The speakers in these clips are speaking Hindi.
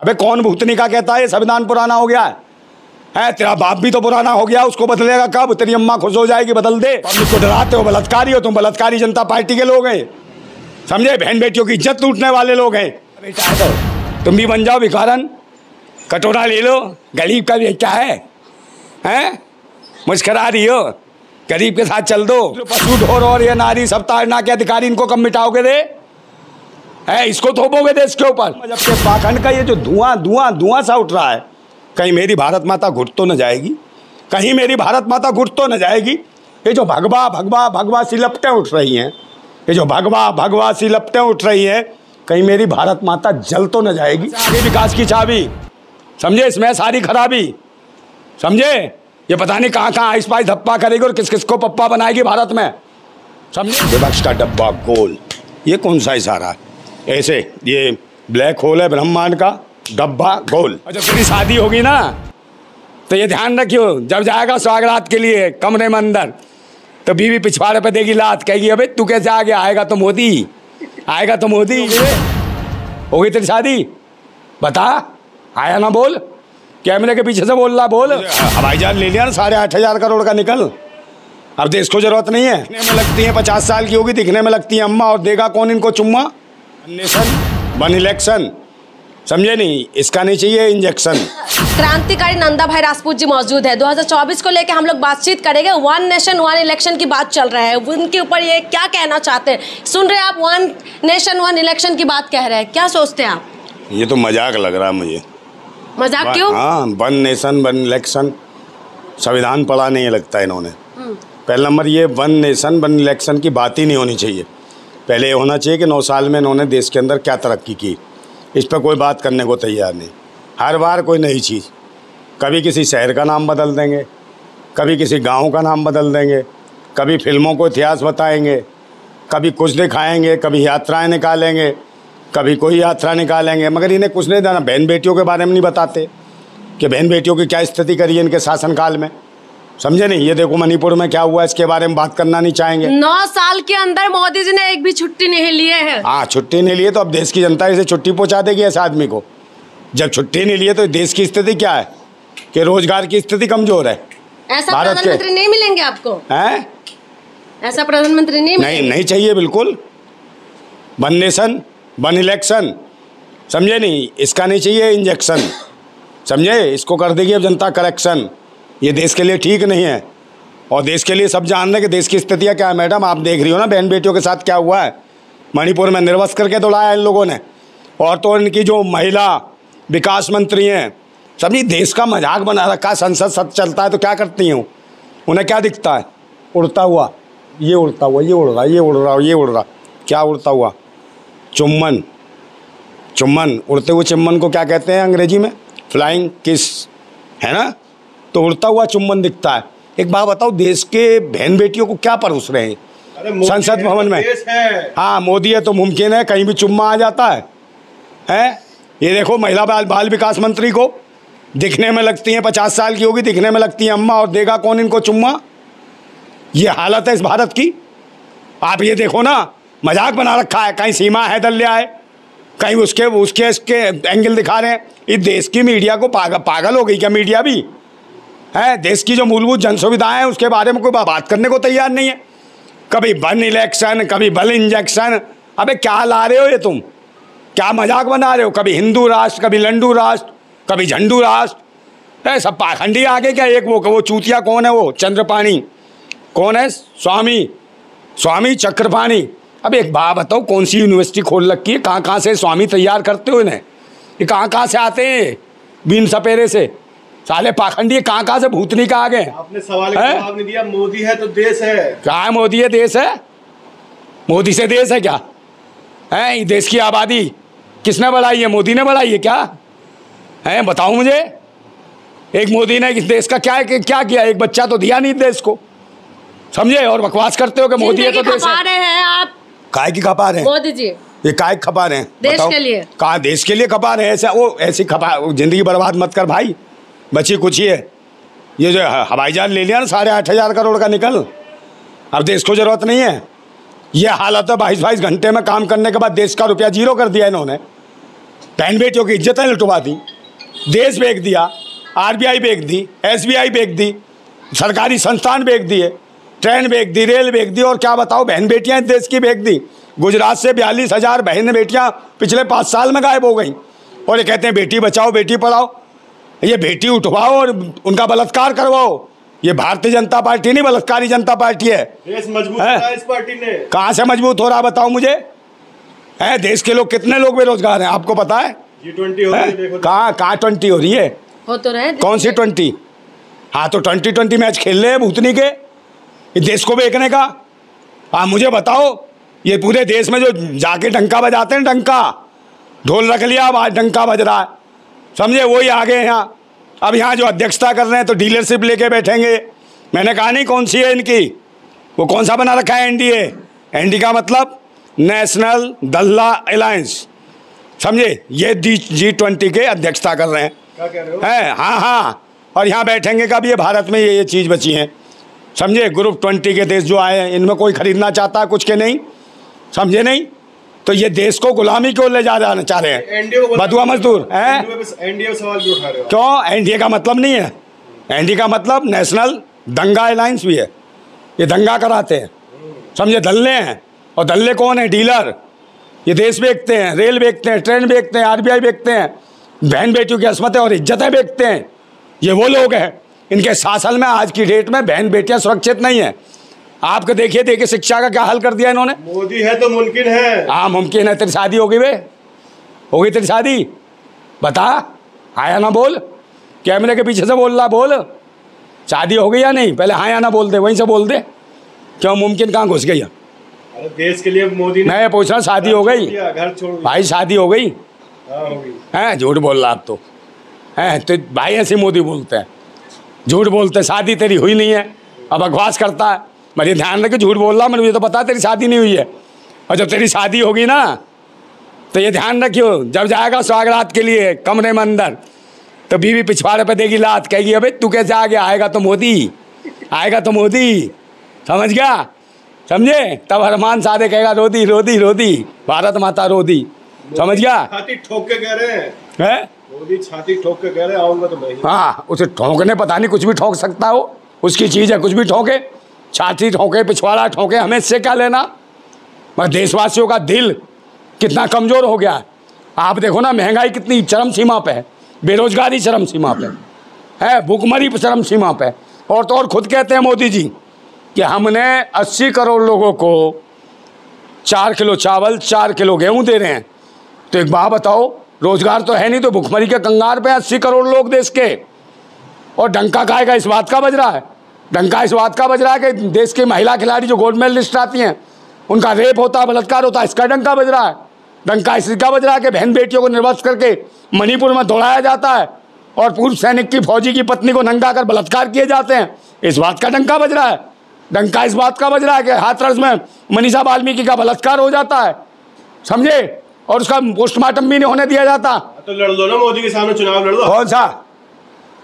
अबे कौन भूतनी का कहता है ये संविधान पुराना हो गया है? तेरा बाप भी तो पुराना हो गया, उसको बदलेगा कब? तेरी अम्मा खुश हो जाएगी बदल दे। पब्लिक को डराते हो, बलात्कारी हो तुम, बलात्कारी जनता पार्टी के लोग हैं, समझे? बहन बेटियों की इज्जत लूटने वाले लोग हैं। बेटा तो तुम भी बन जाओ भिखारन, कटोरा ले लो, गरीब का बेटा है? मुस्करा रही हो, गरीब के साथ चल दो। पशु ढोर और ये नारी सब ताड़ना के अधिकारी, इनको कब मिटाओगे दे? इसको थोपोगे देश के ऊपर? जब से पाखंड का ये जो धुआं सा उठ रहा है, कहीं मेरी भारत माता घुट तो न जाएगी, कहीं मेरी भारत माता घुट तो न जाएगी। ये जो भगवा सी लपटें उठ रही हैं, ये जो भगवा सी लपटें उठ रही हैं, कहीं मेरी भारत माता जल तो न जाएगी। आगे विकास की चाबी, समझे? इसमें सारी खराबी, समझे? ये पता नहीं कहाँ आइस पाइस धप्पा करेगी और किस किस को पप्पा बनाएगी भारत में, समझे? विपक्ष का डब्बा गोल, ये कौन सा इशारा है? ऐसे ये ब्लैक होल है ब्रह्मांड का, डब्बा गोल। और जब तेरी शादी होगी ना तो ये ध्यान रखियो, जब जाएगा सुहागरात के लिए कमरे में अंदर, तो बीवी पिछवाड़े पे देगी लात, कहेगी अबे तू कैसे आ गया? आएगा तो मोदी, आएगा तो मोदी। हो गई तेरी शादी? बता, आया ना? बोल, कैमरे के पीछे से बोल रहा, बोल। हवाई जहाज ले लिया ना 8,500 करोड़ का, निकल। अब देश को जरूरत नहीं है। दिखने में लगती है 50 साल की होगी, दिखने में लगती है अम्मा, और देगा कौन इनको चुम्मा? नेशन वन इलेक्शन, समझे नहीं? इसका नहीं चाहिए इंजेक्शन। क्रांतिकारी नंदा भाई राजपूत जी मौजूद है। 2024 को लेकर हम लोग बातचीत करेंगे। वन नेशन वन इलेक्शन की बात चल रहा है, उनके ऊपर ये क्या कहना चाहते हैं? सुन रहे हैं आप, वन नेशन वन इलेक्शन की बात कह रहे हैं, क्या सोचते हैं आप? ये तो मजाक लग रहा है मुझे। मजाक क्यों? हाँ, वन नेशन वन इलेक्शन, संविधान पढ़ा नहीं लगता इन्होंने। पहला नंबर, ये वन नेशन वन इलेक्शन की बात ही नहीं होनी चाहिए। पहले ये होना चाहिए कि 9 साल में इन्होंने देश के अंदर क्या तरक्की की, इस पर कोई बात करने को तैयार नहीं। हर बार कोई नई चीज़, कभी किसी शहर का नाम बदल देंगे, कभी किसी गांव का नाम बदल देंगे, कभी फिल्मों को इतिहास बताएंगे, कभी कुछ दिखाएंगे, कभी यात्राएं निकालेंगे, कभी कोई यात्रा निकालेंगे, मगर इन्हें कुछ नहीं देना। बहन बेटियों के बारे में नहीं बताते कि बहन बेटियों की क्या स्थिति करी है इनके शासनकाल में, समझे नहीं? ये देखो मणिपुर में क्या हुआ, इसके बारे में बात करना नहीं चाहेंगे। 9 साल के अंदर मोदी जी ने एक भी छुट्टी नहीं लिए है। हाँ, छुट्टी नहीं लिए तो अब देश की जनता इसे छुट्टी पहुंचा देगी ऐसे आदमी को। जब छुट्टी नहीं लिए तो देश की स्थिति क्या है कि रोजगार की स्थिति कमजोर है। ऐसा प्रधानमंत्री नहीं मिलेंगे आपको? हैं? ऐसा प्रधानमंत्री नहीं चाहिए बिल्कुल। वन नेशन वन इलेक्शन, समझे नहीं? इसका नहीं चाहिए इंजेक्शन, समझे? इसको कर देगी अब जनता करेक्शन। ये देश के लिए ठीक नहीं है, और देश के लिए सब जान रहे हैं कि देश की स्थितियाँ क्या है। मैडम आप देख रही हो ना बहन बेटियों के साथ क्या हुआ है। मणिपुर में निर्वस्त्र करके दौड़ाया इन लोगों ने, और तो इनकी जो महिला विकास मंत्री हैं, सभी देश का मजाक बना रखा। संसद सत्र चलता है तो क्या करती हूँ, उन्हें क्या दिखता है? उड़ता हुआ, ये उड़ता हुआ, ये उड़ रहा, ये उड़ रहा, ये उड़ रहा, क्या उड़ता हुआ? चुम्बन, चुम्बन, उड़ते हुए चुम्बन को क्या कहते हैं अंग्रेजी में? फ्लाइंग किस, है ना? तो उड़ता हुआ चुम्बन दिखता है। एक बात बताओ, देश के बहन बेटियों को क्या परोस रहे हैं संसद भवन में? हाँ, मोदी है तो मुमकिन है कहीं भी चुम्मा आ जाता है? ये देखो महिला बाल विकास मंत्री को, दिखने में लगती हैं 50 साल की होगी, दिखने में लगती है अम्मा, और देगा कौन इनको चुम्मा? ये हालत है इस भारत की। आप ये देखो ना, मजाक बना रखा है। कहीं सीमा हैदर ले आए, कहीं उसके एंगल दिखा रहे हैं। इस देश की मीडिया को पागल हो गई क्या? मीडिया भी है, देश की जो मूलभूत जन सुविधाएं हैं उसके बारे में कोई बात करने को तैयार नहीं है। कभी वन इलेक्शन, कभी बल इंजेक्शन। अबे क्या ला रहे हो ये तुम? क्या मजाक बना रहे हो? कभी हिंदू राष्ट्र, कभी लंडू राष्ट्र, कभी झंडू राष्ट्र। सब पाखंडी आगे क्या? एक वो चूतिया कौन है, वो चंद्रपाणी कौन है? स्वामी चक्रपाणी। अब एक बात बताओ, कौन सी यूनिवर्सिटी खोल रखी है? कहाँ से स्वामी तैयार करते हो इन्हें? ये कहाँ से आते हैं बीन सपेरे से? साले पाखंडी कहाँ से भूतनी का आ गए? आपने सवाल का जवाब नहीं दिया। मोदी है तो देश है। क्या है? मोदी है देश है? मोदी से देश है क्या? है ये देश की आबादी किसने बढ़ाई है? मोदी ने बढ़ाई है क्या? है बताओ मुझे। एक मोदी ने इस देश का क्या किया? एक बच्चा तो दिया नहीं देश को, समझे? और बकवास करते हो कि मोदी है तो देश है। आप काय की खपा रहे हैं मोदी जी? ये काय खपा रहे हैं देश के लिए? कहा देश के लिए खपा रहे हैं? ऐसी खपा, जिंदगी बर्बाद मत कर भाई, बची कुछ ही है। ये जो हवाई जहाज ले लिया ना 8,500 करोड़ का, निकल। अब देश को जरूरत नहीं है। ये हालत है 22 घंटे में काम करने के बाद देश का रुपया जीरो कर दिया इन्होंने। बहन बेटियों की इज्जतें लुटवा दी, देश बेच दिया, आरबीआई बेच दी, एसबीआई बेच दी, सरकारी संस्थान बेच दिए, ट्रेन बेच दी, रेल बेच दी, और क्या बताओ बहन बेटियां इस देश की बेच दी। गुजरात से 42,000 बहन बेटियां पिछले 5 साल में गायब हो गई, और ये कहते हैं बेटी बचाओ बेटी पढ़ाओ। ये बेटी उठवाओ और उनका बलात्कार करवाओ। ये भारतीय जनता पार्टी नहीं, बलात्कारी जनता पार्टी है। देश मजबूत है इस पार्टी ने। कहाँ से मजबूत हो रहा बताओ मुझे? है देश के लोग, कितने लोग बेरोजगार हैं आपको पता है? G20 हो रही है, देखो कहाँ 20 हो रही है? हो तो रहे। कौन सी 20? हाँ तो 20 मैच खेल रहे हैं भूतनी के, ये देश को बेचने का। हाँ मुझे बताओ, ये पूरे देश में जो जाके डंका बजाते हैं, डंका ढोल रख लिया, अब आज डंका बज रहा है, समझे, वही आगे हैं यहाँ। अब यहाँ जो अध्यक्षता कर रहे हैं तो डीलरशिप लेके बैठेंगे। मैंने कहा नहीं कौन सी है इनकी, वो कौन सा बना रखा है एनडीए। एनडी का मतलब नेशनल दल्ला अलायंस, समझे, ये G20 के अध्यक्षता कर रहे हैं। क्या कह रहे हो? है हाँ, और यहाँ बैठेंगे कब? ये भारत में ये चीज़ बची हैं, समझे। ग्रुप 20 के देश जो आए हैं, इनमें कोई खरीदना चाहता कुछ के नहीं, समझे नहीं। तो ये देश को गुलामी क्यों ले जाना चाह रहे हैं? बदुआ मजदूर है। एनडीए सवाल भी उठा रहे हो क्यों? एनडीए का मतलब नहीं है, एनडीए का मतलब नेशनल दंगा अलायंस भी है। ये दंगा कराते हैं, समझे, दल्ले हैं। और दल्ले कौन है? डीलर। ये देश बेचते हैं, रेल बेचते हैं, ट्रेन बेचते हैं, आरबीआई बेचते हैं, बहन बेटियों की अस्मतें और इज्जतें बेचते हैं। ये वो लोग हैं, इनके शासन में आज की डेट में बहन बेटियां सुरक्षित नहीं है। आपको देखिए शिक्षा का क्या हाल कर दिया इन्होंने। मोदी है तो मुमकिन है। हाँ मुमकिन है। तेरी शादी हो गई बे? हो गई तेरी शादी? बता, हाँ या ना बोल, कैमरे के पीछे से बोल रहा, बोल शादी हो गई या नहीं? पहले हाँ या ना बोल दे, वहीं से बोल दे। क्यों मुमकिन कहाँ घुस गई? अरे देश के लिए मोदी ने, मैं पूछ रहा हूँ शादी हो गई? घर छोड़ भाई शादी हो गई? हाँ हो गई। हैं झूठ बोल रहा आप तो, हैं तो भाई ऐसे मोदी बोलते हैं, झूठ बोलते हैं। शादी तेरी हुई नहीं है, अब बकवास करता है। मेरे ध्यान रखे झूठ बोल रहा, मुझे तो पता तेरी शादी नहीं हुई है। और जब तेरी शादी होगी ना तो ये ध्यान रखियो, जब जाएगा स्वागरात के लिए कमरे में अंदर, तो बीवी पिछवाड़े पे देगी लात, कहेगी अबे तू कैसे आ गया? आएगा तो मोदी, आएगा तो मोदी, समझ गया, समझे। तब हरमान सादे कहेगा रोदी रोदी रोदी, भारत माता रोदी, समझ गया। छाती ठोक के कह रहे हैं मोदी, छाती ठोक के कह रहे आऊंगा तो मैं। हाँ उसे ठोकने, पता नहीं कुछ भी ठोक सकता हो, उसकी चीज़ है, कुछ भी ठोके, छाती ठोके, पिछवाड़ा ठोके, हमें इससे क्या लेना। मगर देशवासियों का दिल कितना कमज़ोर हो गया है। आप देखो ना, महंगाई कितनी चरम सीमा पे है, बेरोजगारी चरम सीमा पे है, भूखमरी चरम सीमा पे। और तो और खुद कहते हैं मोदी जी कि हमने 80 करोड़ लोगों को 4 किलो चावल, 4 किलो गेहूँ दे रहे हैं। तो एक बात बताओ, रोजगार तो है नहीं, तो भुखमरी के कंगार पे 80 करोड़ लोग देश के। और डंका खाएगा इस बात का बज रहा है, डंका इस बात का बज रहा है कि देश की महिला खिलाड़ी जो गोल्ड मेडलिस्ट आती हैं उनका रेप होता है, बलात्कार होता है, इसका डंका बज रहा है। डंका इसका बज रहा है कि बहन बेटियों को निर्वस्त्र करके मणिपुर में दौड़ाया जाता है और पूर्व सैनिक की, फौजी की पत्नी को नंगा कर बलात्कार किए जाते हैं, इस बात का डंका बज रहा है। डंका इस बात का बज रहा है कि हाथरस में मनीषा वाल्मीकि का बलात्कार हो जाता है, समझे, और उसका पोस्टमार्टम भी नहीं होने दिया जाता। तो लड़ दो ना मोदी के सामने, चुनाव लड़ दो। कौन सा?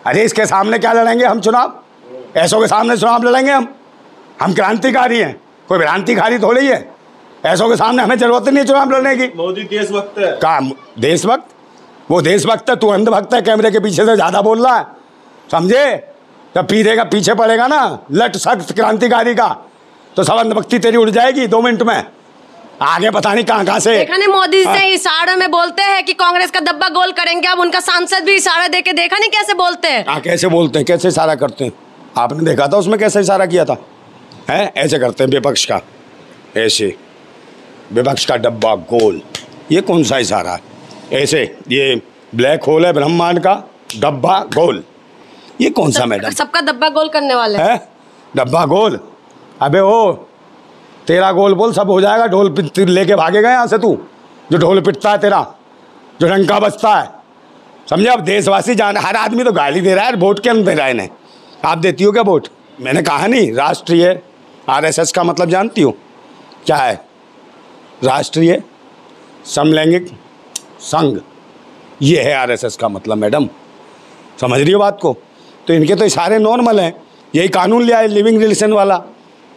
अरे इसके सामने क्या लड़ेंगे हम चुनाव? ऐसों के सामने चुनाव लड़ेंगे हम क्रांतिकारी हैं, कोई भ्रांतिकारी थोड़ी है। ऐसों के सामने हमें जरूरत नहीं है चुनाव लड़ने की। मोदी देशभक्त है। काम देशभक्त? वो देशभक्त है, तू अंधभक्त है, कैमरे के पीछे से ज़्यादा बोल रहा है, समझे। जब पीछेगा पीछे पड़ेगा ना लट सख्त क्रांतिकारी का, तो सब अंधभक्ति तेरी उड़ जाएगी 2 मिनट में। आगे पता नहीं कहाँ से। देखा नहीं मोदी से इशारे में बोलते हैं कि कांग्रेस का डब्बा गोल करेंगे। अब उनका सांसद भी इशारा देके देखा नहीं कैसे बोलते हैं। हाँ कैसे बोलते हैं, कैसे इशारा करते हैं, आपने देखा था उसमें कैसे इशारा किया था? हैं ऐसे करते हैं विपक्ष का, ऐसे विपक्ष का डब्बा गोल, ये कौन सा इशारा है? ऐसे ये ब्लैक होल है ब्रह्मांड का, डब्बा गोल, ये कौन सा मैडम? सबका डब्बा गोल करने वाले हैं डब्बा गोल? अबे ओ तेरा गोल बोल सब हो जाएगा। ढोल लेके भागेगा यहाँ से तू, जो ढोल पिटता है तेरा, जो डंका बजता है, समझे। अब देशवासी जाने, हर आदमी तो गाली दे रहा है, वोट क्यों दे रहा है इन्हें? आप देती हो क्या वोट? मैंने कहा नहीं, राष्ट्रीय RSS का मतलब जानती हो क्या है? राष्ट्रीय समलैंगिक संघ, ये है RSS का मतलब मैडम, समझ रही हो बात को? तो इनके तो इशारे नॉर्मल हैं, यही कानून ले आए लिविंग रिलेशन वाला,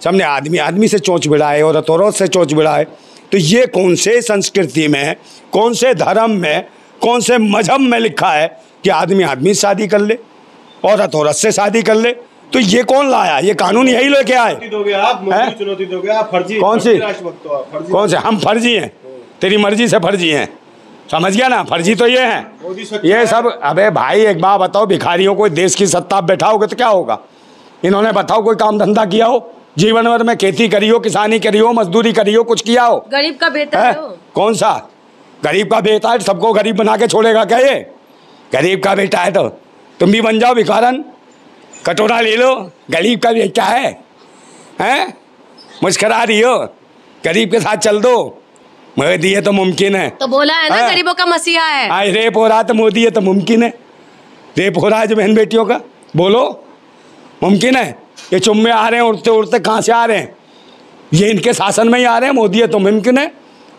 समझे। आदमी आदमी से चोंच भिड़ाए, औरत औरत से चोंच भिड़ाए। तो ये कौन से संस्कृति में, कौन से धर्म में, कौन से मजहब में लिखा है कि आदमी आदमी से शादी कर ले, औरत औरत से शादी कर ले? तो ये कौन लाया? ये कानून यही लेके आए। चुनौती दोगे आप? फर्जी कौन सी? राष्ट्रभक्त हो आप, फर्जी। कौन से? हम फर्जी हैं? तेरी मर्जी से फर्जी हैं, समझ गया ना? फर्जी तो ये हैं, ये सब। अबे भाई एक बात बताओ, भिखारियों को देश की सत्ता आप बैठाओगे तो क्या होगा? इन्होंने बताओ कोई काम धंधा किया हो जीवन भर में? खेती करी हो, किसानी करी हो, मजदूरी करी हो, कुछ किया हो? गरीब का बेटा है? कौन सा गरीब का बेटा है? सबको गरीब बना के छोड़ेगा क्या ये? गरीब का बेटा है तो तुम भी बन जाओ भिखारन, कटोरा ले लो। गरीब का बेटा है, हैं? मुस्करा रही हो? गरीब के साथ चल दो, मोदी है तो मुमकिन है। तो बोला है ना गरीबों का मसीहा है। आज रेप हो रहा तो मोदी है तो मुमकिन है। रेप हो रहा है जो बहन बेटियों का, बोलो मुमकिन है? ये चुम्मे आ रहे हैं उड़ते उड़ते, कहाँ से आ रहे हैं? ये इनके शासन में ही आ रहे हैं। मोदी है तो मुमकिन है।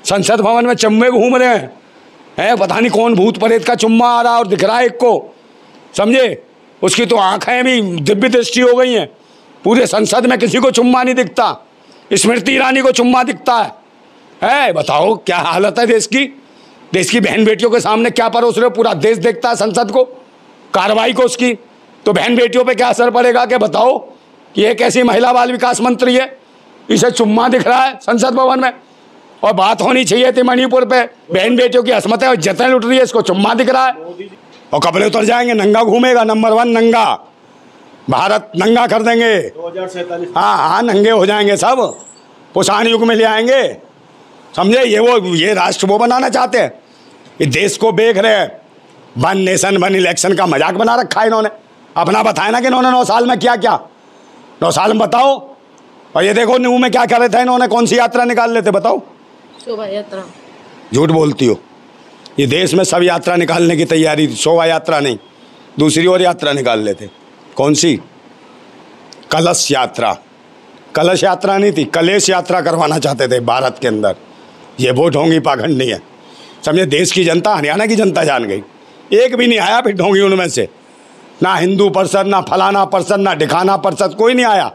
संसद भवन में चुम्मे घूम रहे हैं, पता नहीं कौन भूत प्रेत का चुम्मा आ रहा और दिख रहा है एक को, समझे? उसकी तो आंखें भी दिव्य दृष्टि हो गई हैं। पूरे संसद में किसी को चुम्मा नहीं दिखता, स्मृति ईरानी को चुम्मा दिखता है। बताओ क्या हालत है देश की? देश की बहन बेटियों के सामने क्या परोस रहे हो? पूरा देश देखता है संसद को, कार्रवाई को उसकी। तो बहन बेटियों पे क्या असर पड़ेगा? क्या बताओ कि एक ऐसी महिला बाल विकास मंत्री है, इसे चुम्मा दिख रहा है संसद भवन में। और बात होनी चाहिए थी मणिपुर पे, बहन बेटियों की असमत है और जतन लुट रही है, इसको चुम्मा दिख रहा है। और कपड़े उतर जाएंगे, नंगा घूमेगा, नंबर 1 नंगा, भारत नंगा कर देंगे 2047। हाँ, नंगे हो जाएंगे सब, पुराने युग में ले आएंगे, समझे? ये राष्ट्र वो बनाना चाहते हैं। ये देश को बेच रहे हैं। 1 नेशन 1 इलेक्शन का मजाक बना रखा है इन्होंने। अपना बताया ना कि इन्होंने 9 साल में क्या क्या, 9 साल में बताओ। और ये देखो न्यू में क्या कर रहे थे इन्होंने, कौन सी यात्रा निकाल लेते बताओ? शोभा यात्रा। झूठ बोलती हो। ये देश में सब यात्रा निकालने की तैयारी थी, शोभा यात्रा नहीं, दूसरी और यात्रा निकाल लेते। कौन सी? कलश यात्रा। कलश यात्रा नहीं थी, कलेश यात्रा करवाना चाहते थे भारत के अंदर। ये वो ढोंगी पाखंडी है, समझे? देश की जनता, हरियाणा की जनता जान गई। एक भी नहीं आया फिर ढोंगी उनमें से, ना हिंदू परिषद, ना फलाना परिषद, ना ढिकाना परिषद, कोई नहीं आया।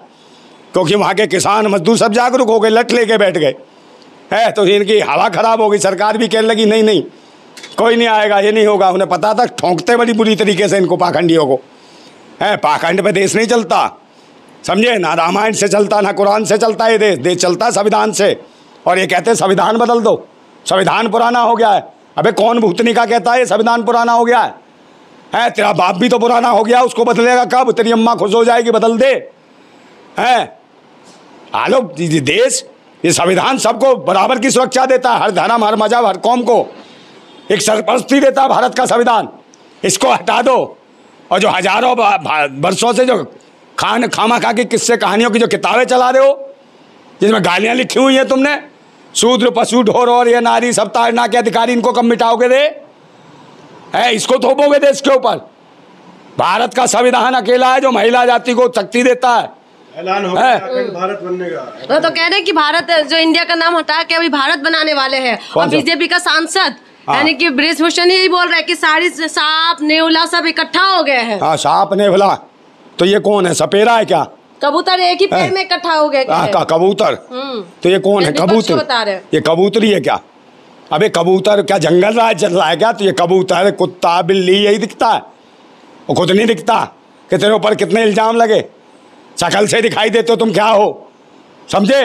क्योंकि वहाँ के किसान मजदूर सब जागरूक हो गए, लट लेके बैठ गए है। तो इनकी हवा खराब हो गई, सरकार भी कहने लगी नहीं नहीं कोई नहीं आएगा, ये नहीं होगा। उन्हें पता था, ठोंकते बड़ी बुरी तरीके से इनको, पाखंडियों को है। पाखंड पे देश नहीं चलता, समझे? ना रामायण से चलता, ना कुरान से चलता ये देश चलता संविधान से। और ये कहते हैं संविधान बदल दो, संविधान पुराना हो गया है। अबे कौन भूतनी का कहता है ये संविधान पुराना हो गया है? तेरा बाप भी तो पुराना हो गया, उसको बदलेगा कब? तेरी अम्मा खुश हो जाएगी बदल दे, है? हालो देश, ये संविधान सबको बराबर की सुरक्षा देता है, हर धर्म, हर मजहब, हर कौम को एक सरपरस्ती देता है भारत का संविधान। इसको हटा दो। और जो हजारों वर्षों से जो खामा खा की किस्से कहानियों की जो किताबें चला रहे हो, जिसमें गालियां लिखी हुई हैं तुमने, शूद्र पशु ढोर और ये नारी सब ताड़ना के अधिकारी, इनको कब मिटाओगे रे? है, इसको थोपोगे देश के ऊपर? भारत का संविधान अकेला है जो महिला जाति को शक्ति देता है। ऐलान हो गया अखंड भारत बनने का। तो कह रहे हैं कि भारत जो इंडिया का नाम हटा के अभी भारत बनाने वाले हैं। और बीजेपी का सांसद यानी कि बृजभूषण यही बोल रहे हैं कि सारी सांप नेवला सब इकट्ठा हो गए हैं। हाँ, सांप नेवला तो ये कौन है? सपेरा है क्या? कबूतर एक ही पेड़ में इकट्ठा हो गए। कबूतर तो ये कौन है? कबूतर बता रहे हैं। ये कबूतरी है क्या? अबे कबूतर क्या जंगल राज चल रहा है क्या? तो ये कबूतर, कुत्ता, बिल्ली यही दिखता है, वो खुद नहीं दिखता कि तेरे ऊपर कितने इल्जाम लगे। शकल से दिखाई देते हो तुम क्या हो, समझे?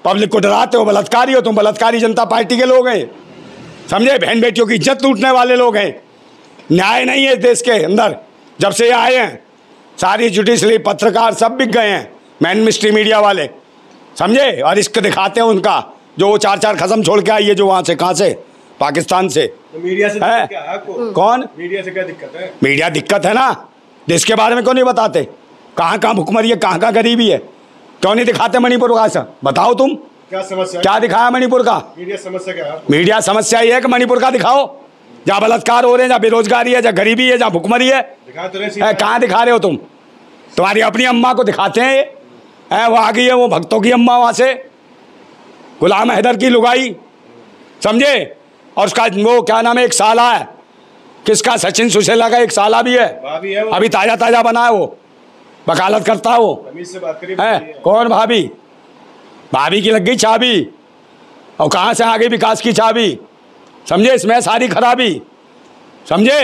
पब्लिक को डराते हो, बलात्कारी हो तुम, बलात्कारी जनता पार्टी के लोग हैं, समझे? बहन बेटियों की इज्जत लूटने वाले लोग हैं। न्याय नहीं है देश के अंदर। जब से ये आए हैं सारी जुडिशरी, पत्रकार सब बिक गए हैं, मैन मिस्ट्री मीडिया वाले, समझे? और इसको दिखाते हैं उनका जो वो 4 खसम छोड़ के आई है, जो वहाँ से, कहाँ से, पाकिस्तान से। तो मीडिया से है? क्या है आपको? कौन? मीडिया से क्या दिक्कत है? मीडिया दिक्कत है ना, देश के बारे में क्यों नहीं बताते? कहाँ कहाँ भुखमरी है, कहाँ कहाँ गरीबी है, क्यों नहीं दिखाते मणिपुर का? ऐसा बताओ तुम, क्या समस्या है? क्या दिखाया मणिपुर का? मीडिया समस्या क्या है? मीडिया समस्या ये है कि मणिपुर का दिखाओ, जहाँ बलात्कार हो रहे हैं, जहाँ बेरोजगारी है, जहाँ गरीबी है, जहाँ भुखमरी है। दिखा तो रहे, कहाँ दिखा रहे हो तुम? तुम्हारी अपनी अम्मा को दिखाते हैं ये, वो आ गई है वो भक्तों की अम्मा वहाँ से, गुलाम हैदर की लुगाई, समझे? और उसका वो क्या नाम है, एक साला है, किसका? सचिन सुशीला का एक साला भी है, भाभी है वो। अभी ताजा ताजा बना है, वो वकालत करता है वो। तमीज से बात करिए। है कौन? भाभी, भाभी की लग गई चाबी। और कहाँ से आ गई विकास की चाबी, समझे? इसमें सारी खराबी समझे?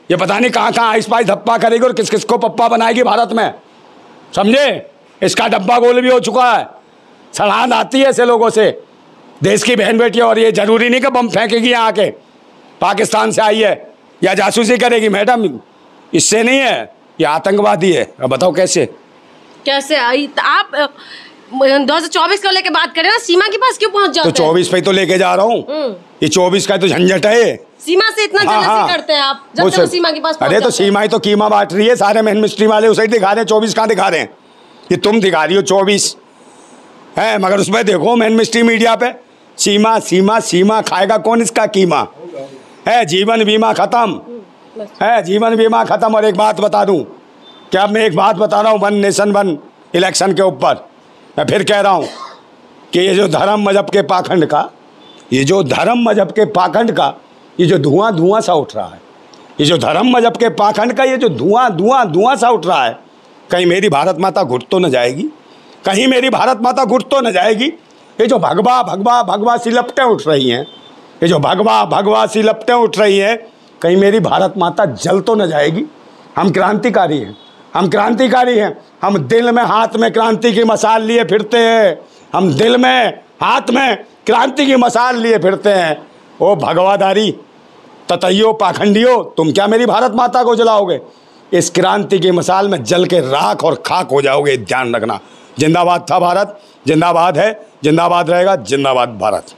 ये पता नहीं कहाँ कहाँ आइस पाइस धप्पा करेगी और किस किस को पप्पा बनाएगी भारत में, समझे? इसका डब्बा गोल भी हो चुका है। सड़ान आती है ऐसे लोगों से, देश की बहन बेटी। और ये जरूरी नहीं कि बम फेंकेगी यहाँ के, पाकिस्तान से आई है या जासूसी करेगी, मैडम इससे नहीं है, ये आतंकवादी है। अब बताओ कैसे कैसे आई? तो आप 2024 को लेके बात करें ना, सीमा के पास क्यों पहुंच जाते तो हैं? 24 पे तो लेके जा रहा हूँ, ये 24 का तो झंझट है। सीमा से इतना जलसी करते हैं आप, जब तक सीमा के पास पहुंच अरे तो जाते हैं। सीमा ही तो कीमा बांट रही है, सारे मेन मिनिस्ट्री वाले उसे ही दिखा रहे हैं। 24 कहाँ दिखा रहे हैं? ये तुम दिखा रही हो 24 है, मगर उसमें देखो मेन मिनिस्ट्री मीडिया पे सीमा सीमा सीमा, खाएगा कौन इसका कीमा है? जीवन बीमा खत्म है, जीवन बीमा खत्म। और एक बात बता दूं, क्या मैं एक बात बता रहा हूँ, वन नेशन वन इलेक्शन के ऊपर मैं फिर कह रहा हूँ कि ये जो धर्म मजहब के पाखंड का, ये जो धर्म मजहब के पाखंड का ये जो धुआं धुआं सा उठ रहा है, ये जो धर्म मजहब के पाखंड का ये जो धुआं धुआं धुआं सा उठ रहा है, कहीं मेरी भारत माता घुट तो न जाएगी? कहीं मेरी भारत माता घुट तो न जाएगी? ये जो भगवा भगवा भगवा सी लपटें उठ रही हैं, ये जो भगवा भगवा सी लपटें उठ रही हैं, कहीं मेरी भारत माता जल तो न जाएगी? हम क्रांतिकारी हैं, हम क्रांतिकारी हैं। हम दिल में हाथ में क्रांति की मसाल लिए फिरते हैं, हम दिल में हाथ में क्रांति की मसाल लिए फिरते हैं। ओ भगवाधारी ततैयो पाखंडियो, तुम क्या मेरी भारत माता को जलाओगे? इस क्रांति की मसाल में जल के राख और खाक हो जाओगे, ध्यान रखना। जिंदाबाद था भारत, जिंदाबाद है, जिंदाबाद रहेगा, जिंदाबाद भारत।